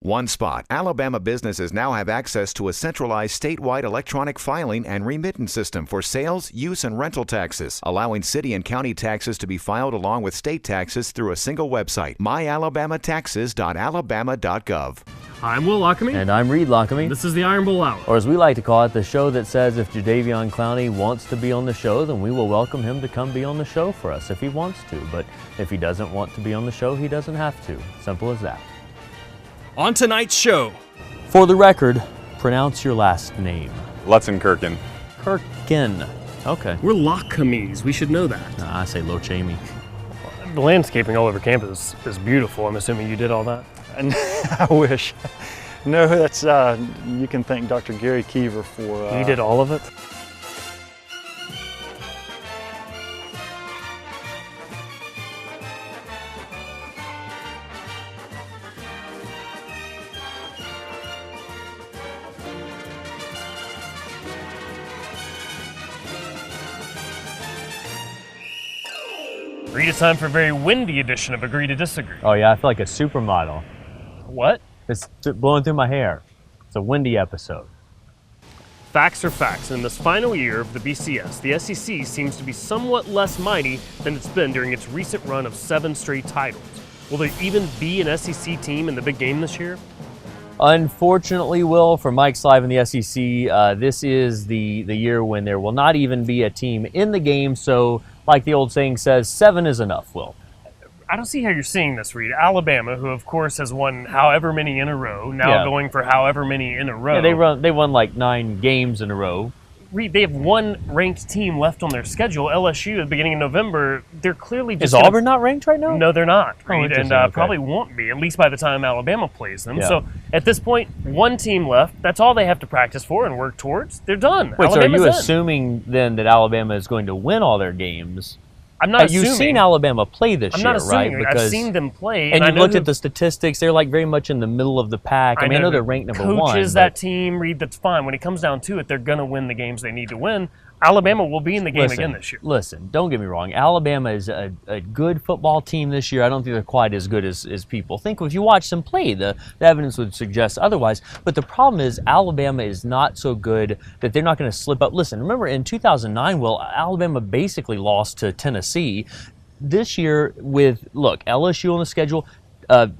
One spot. Alabama businesses now have access to a centralized statewide electronic filing and remittance system for sales, use, and rental taxes, allowing city and county taxes to be filed along with state taxes through a single website, myalabamataxes.alabama.gov. I'm Will Lockamy. And I'm Reed Lockamy. This is the Iron Bowl Hour. Or as we like to call it, the show that says if Jadeveon Clowney wants to be on the show, then we will welcome him to come be on the show for us if he wants to. But if he doesn't want to be on the show, he doesn't have to. Simple as that. On tonight's show. For the record, pronounce your last name. Lutzenkirchen. Kirkin. Okay. We're Lockamys. We should know that. I say Lochamey. The landscaping all over campus is beautiful. I'm assuming you did all that? I wish. No, that's you can thank Dr. Gary Keever for. You did all of it? Reed, it's time for a very windy edition of Agree to Disagree. Oh yeah, I feel like a supermodel. What? It's blowing through my hair. It's a windy episode. Facts are facts. In this final year of the BCS, the SEC seems to be somewhat less mighty than it's been during its recent run of 7 straight titles. Will there even be an SEC team in the big game this year? Unfortunately, Will, for Mike Slive in the SEC, this is the year when there will not even be a team in the game. So, like the old saying says, 7 is enough, Will. I don't see how you're seeing this, Reed. Alabama, who of course has won however many in a row, now going for however many in a row. Yeah, they won like 9 games in a row. Reed, they have one ranked team left on their schedule, LSU, at the beginning of November. They're clearly just Is Auburn not ranked right now? No, they're not, Reed, and okay. probably won't be, at least by the time Alabama plays them. Yeah. So at this point, one team left. That's all they have to practice for and work towards. They're done. Wait, Alabama's so are you in. assuming then that Alabama is going to win all their games? I'm not assuming. You've seen Alabama play this year, I'm not assuming. right? I've seen them play. And I you've know looked at the statistics. They're like very much in the middle of the pack. I know they're ranked number 1. Coaches that team, Reed, that's fine. When it comes down to it, they're going to win the games they need to win. Alabama will be in the game again this year. Listen, don't get me wrong. Alabama is a good football team this year. I don't think they're quite as good as people think. If you watch them play, the evidence would suggest otherwise. But the problem is Alabama is not so good that they're not going to slip up. Listen, remember in 2009, Will, Alabama basically lost to Tennessee. This year with, LSU on the schedule,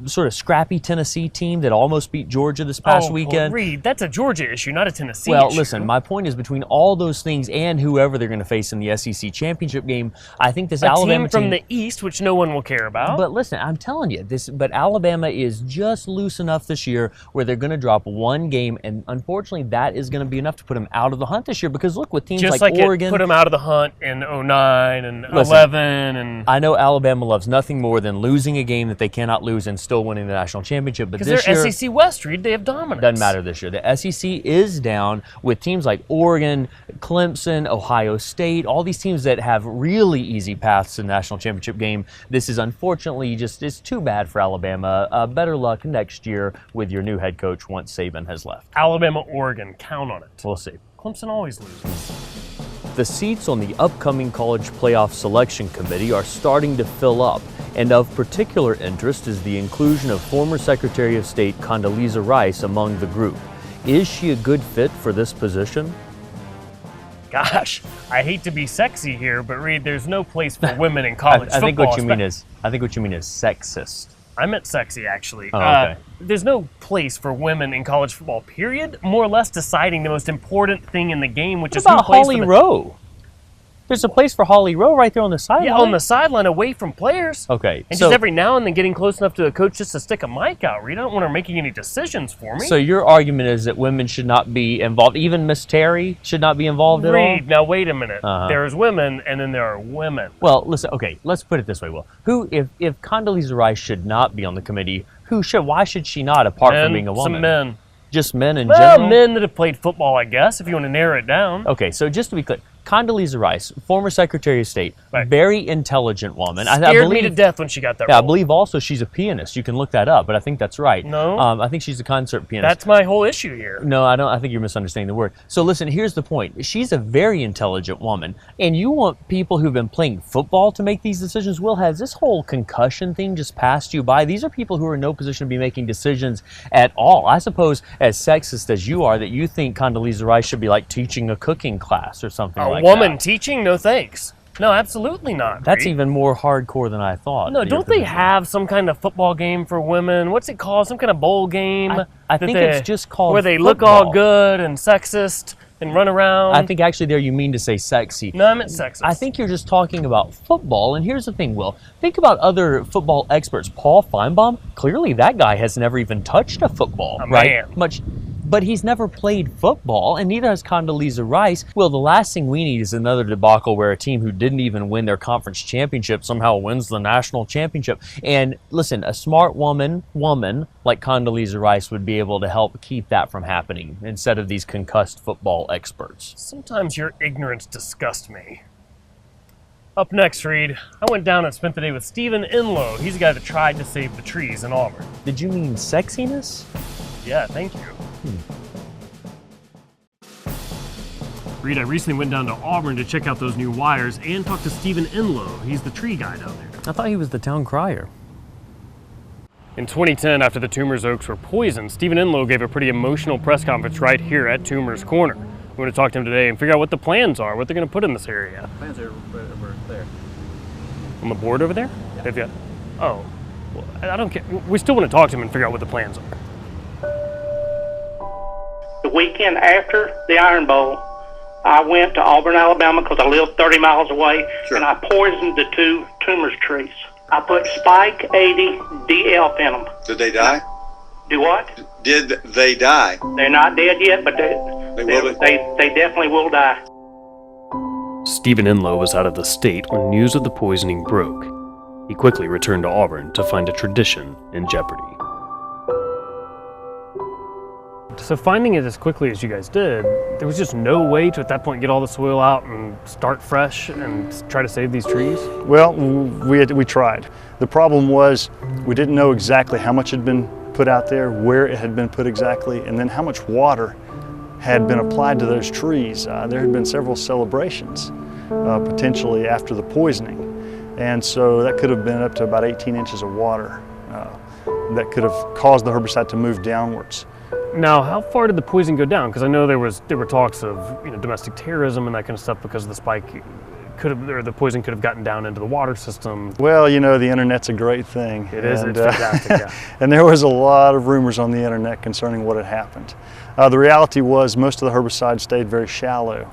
sort of scrappy Tennessee team that almost beat Georgia this past weekend. Reed, that's a Georgia issue, not a Tennessee issue. Well, listen, my point is between all those things and whoever they're going to face in the SEC championship game, I think this Alabama team from the East, which no one will care about. But listen, I'm telling you, but Alabama is just loose enough this year where they're going to drop one game, and unfortunately that is going to be enough to put them out of the hunt this year because look, with teams just like Oregon. It put them out of the hunt in 09 and 11. And I know Alabama loves nothing more than losing a game that they cannot lose and still winning the national championship, but this they're year, SEC West, Reed, they have dominance. Doesn't matter this year. The SEC is down with teams like Oregon, Clemson, Ohio State, all these teams that have really easy paths to the national championship game. This is unfortunately it's too bad for Alabama. Better luck next year with your new head coach once Saban has left. Alabama, Oregon, count on it. We'll see. Clemson always loses. The seats on the upcoming college playoff selection committee are starting to fill up, and of particular interest is the inclusion of former Secretary of State Condoleezza Rice among the group. Is she a good fit for this position? Gosh, I hate to be sexy here, but Reed, there's no place for women in college football. I think what you mean is sexist. I meant sexy, actually. Oh, okay. There's no place for women in college football, period. More or less deciding the most important thing in the game, which is who plays for Holly Rowe? There's a place for Holly Rowe right there on the sideline. Yeah, on the sideline, away from players. Okay. And just every now and then getting close enough to a coach just to stick a mic out. Reed, I don't want her making any decisions for me. So your argument is that women should not be involved. Even Miss Terry should not be involved at all? Reed, now wait a minute. There's women, and then there are women. Well, listen, okay, let's put it this way, Will. If Condoleezza Rice should not be on the committee, who should? Why should she not, apart from being a woman? Some men. Just men in general? Men that have played football, I guess, if you want to narrow it down. Okay, so just to be clear, Condoleezza Rice, former Secretary of State, Right. very intelligent woman. Scared me to death when she got that Yeah, I role. believe also she's a pianist. You can look that up, but I think that's right. No. I think she's a concert pianist. That's my whole issue here. No, I don't. I think you're misunderstanding the word. So listen, here's the point. She's a very intelligent woman, and you want people who've been playing football to make these decisions. Will, has this whole concussion thing just passed you by? These are people who are in no position to be making decisions at all. I suppose, as sexist as you are, that you think Condoleezza Rice should be like teaching a cooking class or something like that. A woman teaching? No thanks. No, absolutely not. That's Reed. even more hardcore than I thought. No, don't they have some kind of football game for women? What's it called? Some kind of bowl game? I think it's just called where they look football. all good and sexist and run around. I think actually there you mean to say sexy. No, I meant sexist. I think you're just talking about football, and here's the thing, Will. Think about other football experts. Paul Feinbaum, clearly that guy has never even touched a football, right? Man. But he's never played football, and neither has Condoleezza Rice. Well, the last thing we need is another debacle where a team who didn't even win their conference championship somehow wins the national championship. And listen, a smart woman like Condoleezza Rice would be able to help keep that from happening instead of these concussed football experts. Sometimes your ignorance disgusts me. Up next, Reed, I went down and spent the day with Stephen Enloe. He's the guy that tried to save the trees in Auburn. Did you mean sexiness? Yeah, thank you. Reed, I recently went down to Auburn to check out those new wires and talk to Stephen Enloe. He's the tree guy down there. I thought he was the town crier. In 2010, after the Toomer's oaks were poisoned, Stephen Enloe gave a pretty emotional press conference right here at Toomer's Corner. We're going to talk to him today and figure out what the plans are, what they're going to put in this area. Plans are over there. On the board over there? Yeah. Have you, oh, well, I don't care. We still want to talk to him and figure out what the plans are. The weekend after the Iron Bowl, I went to Auburn, Alabama, because I live 30 miles away, and I poisoned the 2 Toomer's trees. I put Spike 80 DF in them. Did they die? Do what? Did they die? They're not dead yet, but they definitely will die. Stephen Enloe was out of the state when news of the poisoning broke. He quickly returned to Auburn to find a tradition in jeopardy. So finding it as quickly as you guys did, there was just no way to at that point get all the soil out and start fresh and try to save these trees? Well, we tried. The problem was we didn't know exactly how much had been put out there, where it had been put exactly, and then how much water had been applied to those trees. There had been several celebrations, potentially after the poisoning. And so that could have been up to about 18 inches of water that could have caused the herbicide to move downwards. Now, how far did the poison go down? Because I know there were talks of domestic terrorism and that kind of stuff because the spike or the poison could have gotten down into the water system. Well, the internet's a great thing. It is, it's fantastic, yeah. And there was a lot of rumors on the internet concerning what had happened. The reality was most of the herbicide stayed very shallow.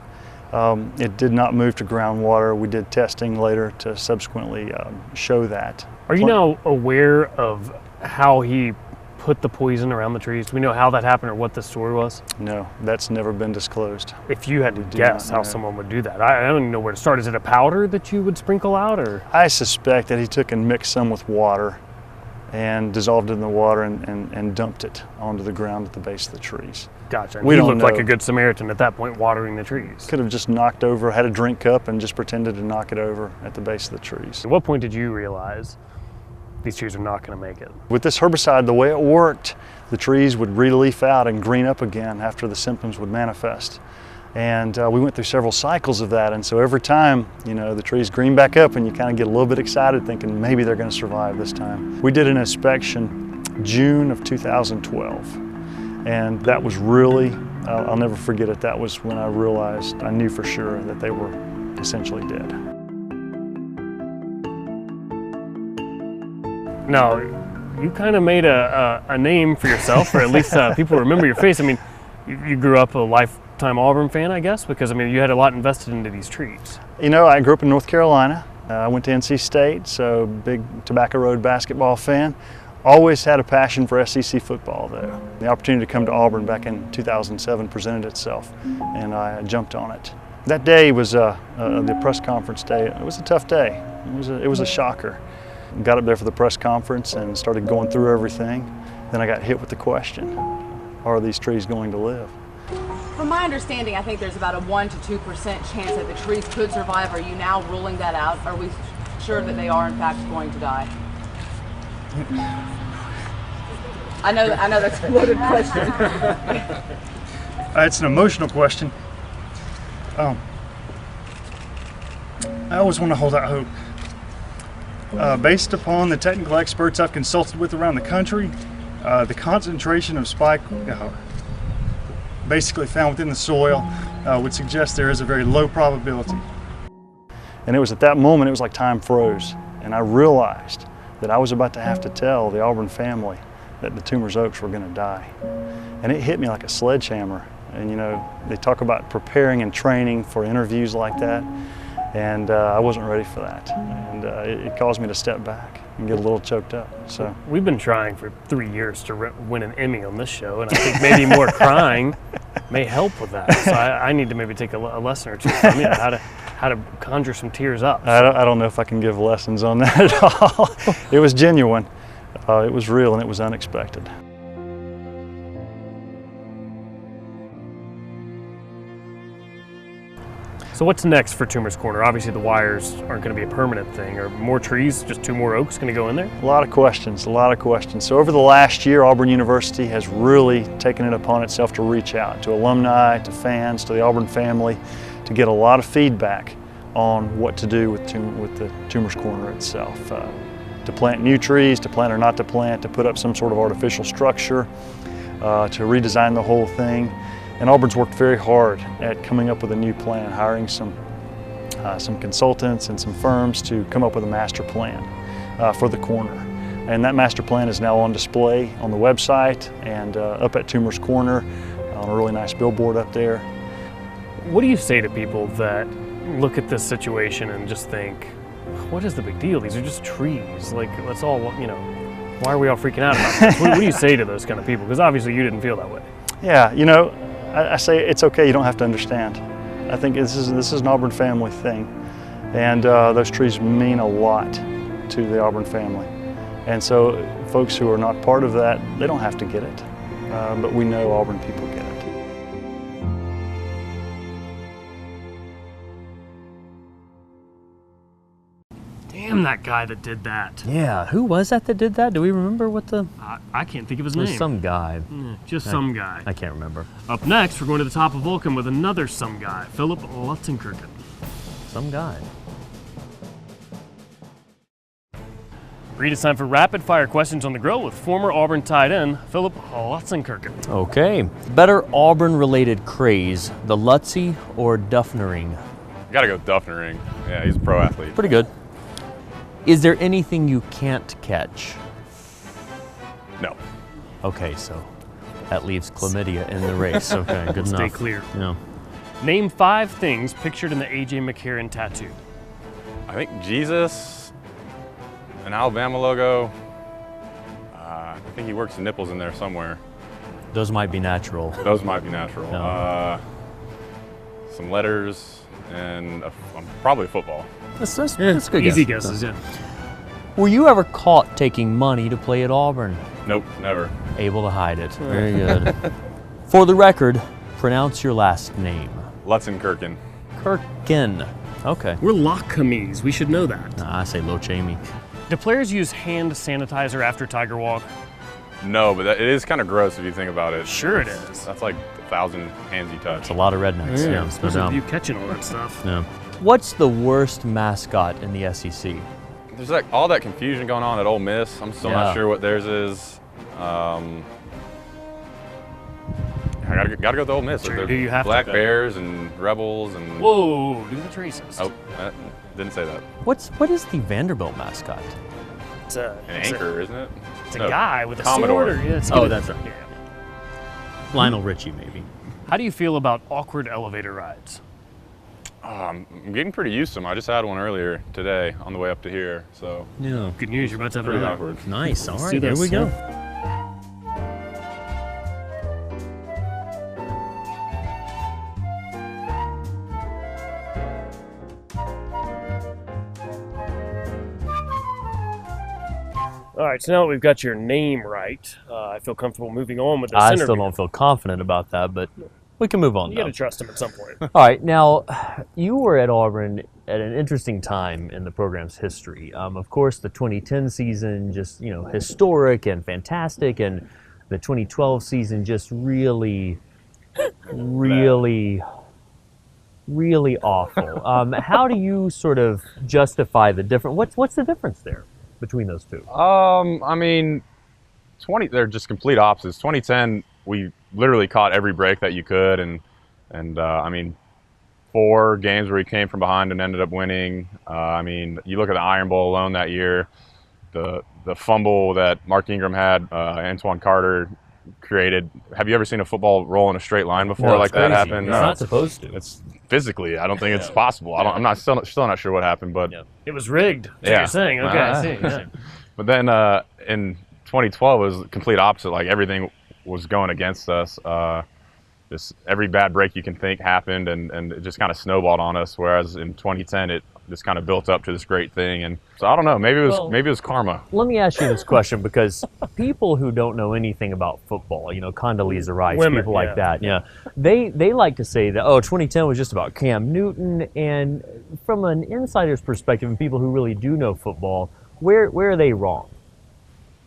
It did not move to groundwater. We did testing later to subsequently show that. Are you now aware of how he put the poison around the trees? Do we know how that happened or what the story was? No, that's never been disclosed. If you had to guess how someone would do that, I don't even know where to start. Is it a powder that you would sprinkle out, or? I suspect that he took and mixed some with water and dissolved it in the water and dumped it onto the ground at the base of the trees. Gotcha. We he don't looked like know. a good Samaritan at that point, watering the trees. Could have just knocked over, had a drink cup and just pretended to knock it over at the base of the trees. At what point did you realize these trees are not going to make it? With this herbicide, the way it worked, the trees would re-leaf out and green up again after the symptoms would manifest. And we went through several cycles of that, and so every time, the trees green back up and you kind of get a little bit excited thinking maybe they're going to survive this time. We did an inspection June of 2012, and that was really, I'll never forget it, that was when I realized, I knew for sure that they were essentially dead. Now, you kind of made a name for yourself, or at least people remember your face. I mean, you grew up a lifetime Auburn fan, I guess, because you had a lot invested into these trees. I grew up in North Carolina. I went to NC State, so big Tobacco Road basketball fan. Always had a passion for SEC football, though. The opportunity to come to Auburn back in 2007 presented itself, and I jumped on it. That day was the press conference day. It was a tough day. It was a shocker. Got up there for the press conference and started going through everything. Then I got hit with the question, are these trees going to live? From my understanding, I think there's about a 1 to 2% chance that the trees could survive. Are you now ruling that out? Are we sure that they are in fact going to die? I know that's a loaded question. It's an emotional question. I always want to hold out hope. Based upon the technical experts I've consulted with around the country, the concentration of spike basically found within the soil would suggest there is a very low probability. And it was at that moment, it was like time froze. And I realized that I was about to have to tell the Auburn family that the Toomer's oaks were going to die. And it hit me like a sledgehammer. And you know, they talk about preparing and training for interviews like that. And I wasn't ready for that. And it caused me to step back and get a little choked up. So we've been trying for 3 years to win an Emmy on this show, and I think maybe more crying may help with that. So I need to maybe take a lesson or two from you how to conjure some tears up. So. I don't know if I can give lessons on that at all. It was genuine, it was real, and it was unexpected. So what's next for Toomer's Corner? Obviously the wires aren't going to be a permanent thing. Are more trees, just 2 more oaks going to go in there? A lot of questions. So over the last year, Auburn University has really taken it upon itself to reach out to alumni, to fans, to the Auburn family, to get a lot of feedback on what to do with the Toomer's Corner itself. To plant new trees, to plant or not to plant, to put up some sort of artificial structure, to redesign the whole thing. And Auburn's worked very hard at coming up with a new plan, hiring some consultants and some firms to come up with a master plan for the corner. And that master plan is now on display on the website and up at Toomer's Corner on a really nice billboard up there. What do you say to people that look at this situation and just think, what is the big deal? These are just trees. Like, let's all, you know, why are we all freaking out about this? What do you say to those kind of people? Because obviously you didn't feel that way. Yeah, you know, I say it's okay, you don't have to understand. I think this is an Auburn family thing. And those trees mean a lot to the Auburn family. And so folks who are not part of that, they don't have to get it. But we know Auburn people get it. Damn that guy that did that. Yeah, who was that did that? Do we remember what the... I can't think of his It name. was some guy. Just some guy. I can't remember. Up next, we're going to the top of Vulcan with another some guy, Philip Lutzenkirchen. Some guy. Read, it's time for rapid fire questions on the grill with former Auburn tight end, Philip Lutzenkirchen. Okay. Better Auburn-related craze, the Lutzy or Duffnering? Gotta go Duffnering. Yeah, he's a pro athlete. Pretty good. Is there anything you can't catch? No. Okay, so that leaves chlamydia in the race. Okay, good enough. Stay clear. Yeah. Name 5 things pictured in the A.J. McCarron tattoo. I think Jesus, an Alabama logo. I think he works the nipples in there somewhere. Those might be natural. Those might be natural. No. Some letters and probably football. That's a good Easy guess. guesses, yeah. Were you ever caught taking money to play at Auburn? Nope, never. Able to hide it. Very good. For the record, pronounce your last name. Lutzenkirchen. Kirkin. Okay. We're Lockamies. We should know that. Nah, I say Lo Chamey. Do players use hand sanitizer after Tiger Walk? No, but it is kind of gross if you think about it. Sure it is. That's like 1,000 hands you touch. It's a lot of rednecks. Yeah, no especially doubt. if you catching all that stuff. Yeah. What's the worst mascot in the SEC? There's like all that confusion going on at Ole Miss. I'm still not sure what theirs is. I gotta go with Ole Miss. Sure, Like do you have Black to? Bears and Rebels and. Whoa, do the racist. Oh, didn't say that. What is the Vanderbilt mascot? It's An anchor, isn't it? It's a No, guy with a Commodore. sword. Yeah, Oh, that's right. Yeah. Lionel Richie, maybe. How do you feel about awkward elevator rides? I'm getting pretty used to them. I just had one earlier today on the way up to here, so Yeah. Good news, you're about to have pretty another. awkward. Nice. All Let's right, do here this. we go. All right, so now that we've got your name right, I feel comfortable moving on with this I interview. still don't feel confident about that, but We can move on. You though. got to trust him at some point. All right, now you were at Auburn at an interesting time in the program's history. Of course, the 2010 season just historic and fantastic, and the 2012 season just really awful. How do you sort of justify the difference? What's the difference there between those two? I mean, they're just complete opposites. 2010, we literally caught every break that you could, and I mean, 4 games where we came from behind and ended up winning. I mean, you look at the Iron Bowl alone that year, the fumble that Mark Ingram had, Antoine Carter created. Have you ever seen a football roll in a straight line before like that happen? It's not supposed to. It's physically, I don't think it's possible. I'm not still not sure what happened, but it was rigged. That's what you're saying. Okay, I see. Yeah. But then in 2012 it was the complete opposite. Like everything was going against us. Just every bad break you can think happened, and it just kind of snowballed on us. Whereas in 2010 it just kind of built up to this great thing, and so I don't know. Maybe it was karma. Let me ask you this question, because people who don't know anything about football, Condoleezza Rice, people like that, they like to say that 2010 was just about Cam Newton, and from an insider's perspective, and people who really do know football, where are they wrong?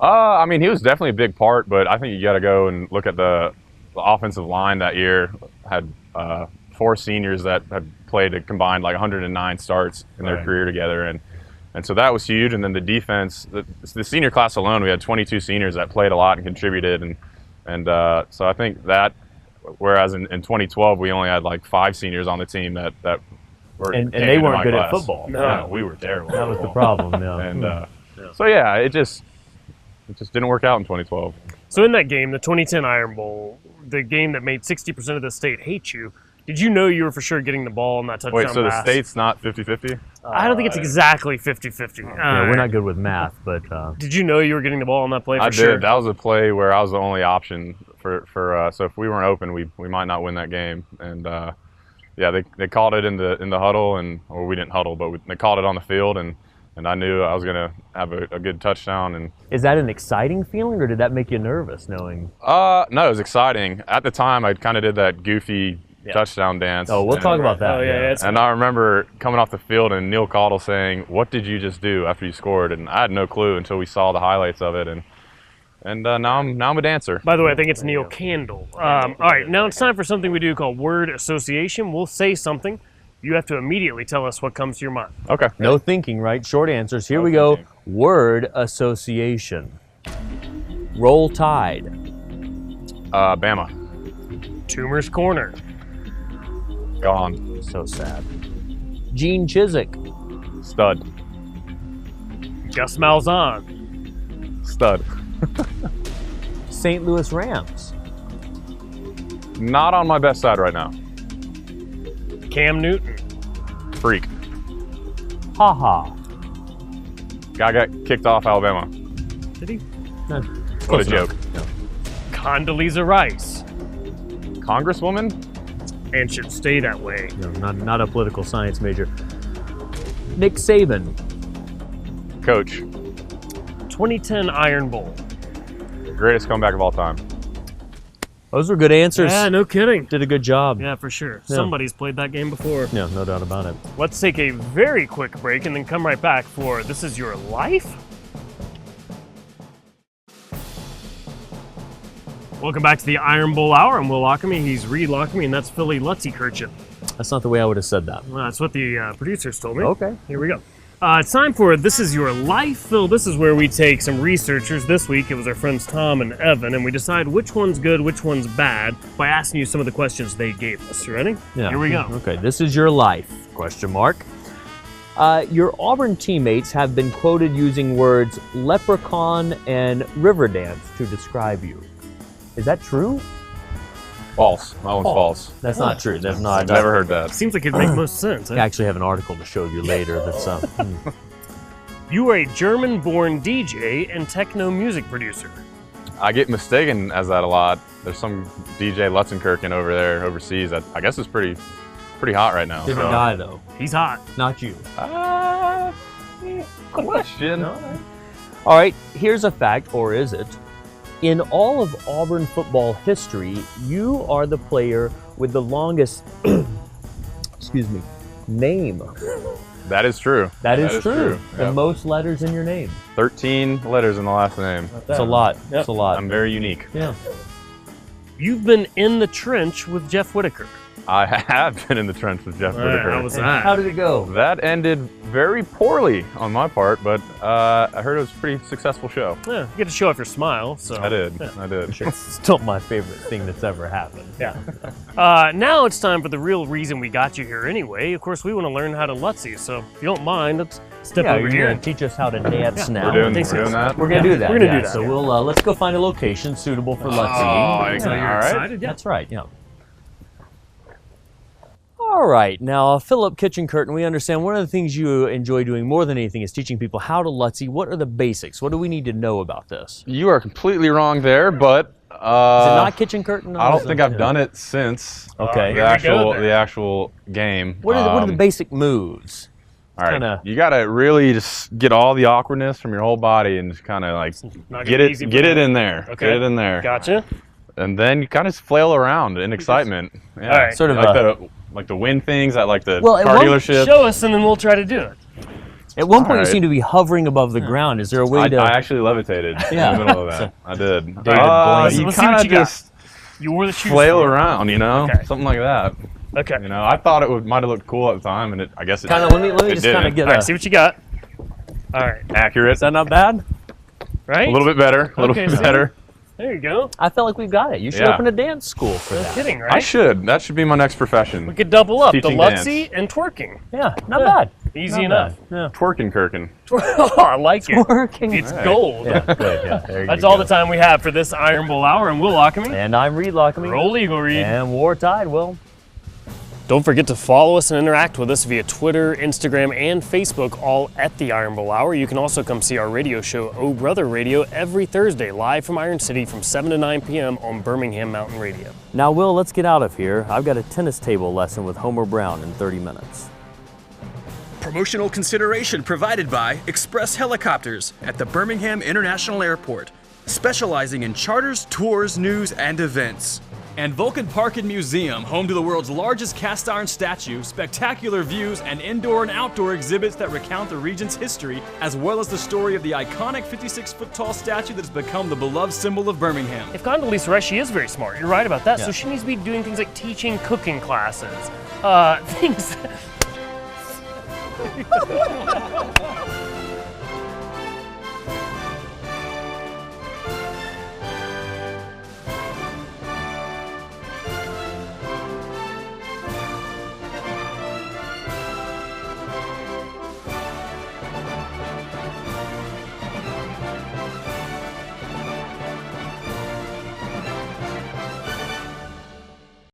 I mean, he was definitely a big part, but I think you got to go and look at the offensive line that year. Had 4 seniors that had played a combined like 109 starts in their career together, and so that was huge. And then the defense, the senior class alone, we had 22 seniors that played a lot and contributed, and so I think that, whereas in 2012 we only had like 5 seniors on the team that were and they weren't good at football. No, we were terrible. That was the problem. And so yeah, it just didn't work out in 2012. So in that game, the 2010 Iron Bowl, the game that made 60% of the state hate you, did you know you were for sure getting the ball on that touchdown Wait, so pass? the state's not 50-50? I don't think it's exactly 50-50. We're not good with math, but did you know you were getting the ball on that play for I sure? did. That was a play where I was the only option for so if we weren't open, we might not win that game. And they called it in the huddle, or we didn't huddle, but they called it on the field, and I knew I was going to have a good touchdown. And is that an exciting feeling, or did that make you nervous knowing? No, it was exciting. At the time, I kind of did that goofy touchdown dance. Oh, we'll talk about that. Oh, yeah. And I remember coming off the field and Neil Caudle saying, "What did you just do after you scored?" And I had no clue until we saw the highlights of it. And now I'm a dancer. By the way, I think it's Neil Candle. All right, now it's time for something we do called word association. We'll say something. You have to immediately tell us what comes to your mind. Okay. No thinking, right? Short answers. Here we go. Word association. Roll Tide. Bama. Toomer's Corner. Gone. So sad. Gene Chizik. Stud. Gus Malzahn. Stud. St. Louis Rams. Not on my best side right now. Cam Newton. Freak. Ha ha. Guy got kicked off Alabama. Did he? What a joke. Condoleezza Rice. Congresswoman? And should stay that way. No, not a political science major. Nick Saban. Coach. 2010 Iron Bowl. Greatest comeback of all time. Those were good answers. Yeah, no kidding. Did a good job. Yeah, for sure. Yeah. Somebody's played that game before. Yeah, no doubt about it. Let's take a very quick break and then come right back for This Is Your Life? Welcome back to the Iron Bowl Hour. I'm Will Lockamy. He's Reed Lockamy, and that's Philly Lutzenkirchen. That's not the way I would have said that. Well, that's what the producers told me. Okay. Here we go. It's time for This Is Your Life, Phil. This is where we take some researchers. This week it was our friends Tom and Evan, and we decide which one's good, which one's bad by asking you some of the questions they gave us. You ready? Yeah. Here we go. Okay, this is your life, question mark. Your Auburn teammates have been quoted using words leprechaun and river dance to describe you. Is that true? False. That one's false. That's not true. That's not. I've never heard that. Seems like it'd make most sense. I actually have an article to show you later that's You are a German-born DJ and techno music producer. I get mistaken as that a lot. There's some DJ Lutzenkirchen over there overseas that I guess is pretty hot right now. different guy though. He's hot. Not you. Question. All right, here's a fact, or is it? In all of Auburn football history, you are the player with the longest, excuse me, name. That is true. That is true. The Yep. most letters in your name. 13 letters in the last name. That's a lot. That's a lot. I'm very unique. Yeah. You've been in the trench with Jeff Whitaker. I have been in the trench with Jeff Whitaker. How was that? How did it go? That ended very poorly on my part, but I heard it was a pretty successful show. Yeah, you get to show off your smile. So I did. Yeah. I did. It's still my favorite thing that's ever happened. Yeah. Now it's time for the real reason we got you here anyway. Of course, we want to learn how to Lutzy, so if you don't mind, let's step Yeah, over you're here. going to teach us how to dance now. We're doing that. We're going to do that. We're gonna do that, So yeah. we'll let's go find a location suitable for Lutzy. So you're All right. excited? Yeah. That's right. Yeah. All right. Now, Philip Kitchen-Curtin, we understand one of the things you enjoy doing more than anything is teaching people how to Lutzy. What are the basics? What do we need to know about this? You are completely wrong there, but Is it not Kitchen-Curtin? I don't think I've done it since Okay. the actual game. What are the basic moves? All right, kinda- you gotta really just get all the awkwardness from your whole body and just kind of like Not get gonna be it easy for get it you. in there. Okay. Get it in there. Gotcha. And then you kind of flail around in excitement. Yeah. All right. Sort of like the wind things at like the Well, at car one- dealership. Show us, and then we'll try to do it. At one point, you All right. seem to be hovering above the ground. Is there a way I to? actually levitated Yeah. in the middle of that. I did. David So Blaine. You let's see what kind of you got. just You wore the shoes. flail for it. around, you know, Okay. something like that. Okay. You know, I thought it might have looked cool at the time, and I guess it Kind of. Let me it just kind of didn't. get All right, a. see what you got. All right. accurate. Is that not bad? Right? A little bit better. A little Okay, bit see? better. There you go. I feel like we've got it. You should Yeah. open a dance school for No that. kidding, right? I should. That should be my next profession. We could double up the Teaching Lutzy and twerking. Yeah, not bad. Easy Not enough. bad. Twerking Kirkin. Oh, I like it. Working. It's gold. Yeah, good. Yeah, there you That's go. all the time we have for this Iron Bowl hour, and Will Lockamy. And I'm Reed Lockamy. Roll Eagle Reed. And War Tide, Will. Don't forget to follow us and interact with us via Twitter, Instagram, and Facebook, all at the Iron Bowl Hour. You can also come see our radio show, Oh Brother Radio, every Thursday, live from Iron City from 7 to 9 p.m. on Birmingham Mountain Radio. Now, Will, let's get out of here. I've got a tennis table lesson with Homer Brown in 30 minutes. Promotional consideration provided by Express Helicopters at the Birmingham International Airport, specializing in charters, tours, news, and events. And Vulcan Park and Museum, home to the world's largest cast iron statue, spectacular views, and indoor and outdoor exhibits that recount the region's history, as well as the story of the iconic 56-foot-tall statue that has become the beloved symbol of Birmingham. If Condoleezza Rice, she is very smart. You're right about that. Yeah. So she needs to be doing things like teaching cooking classes. Things.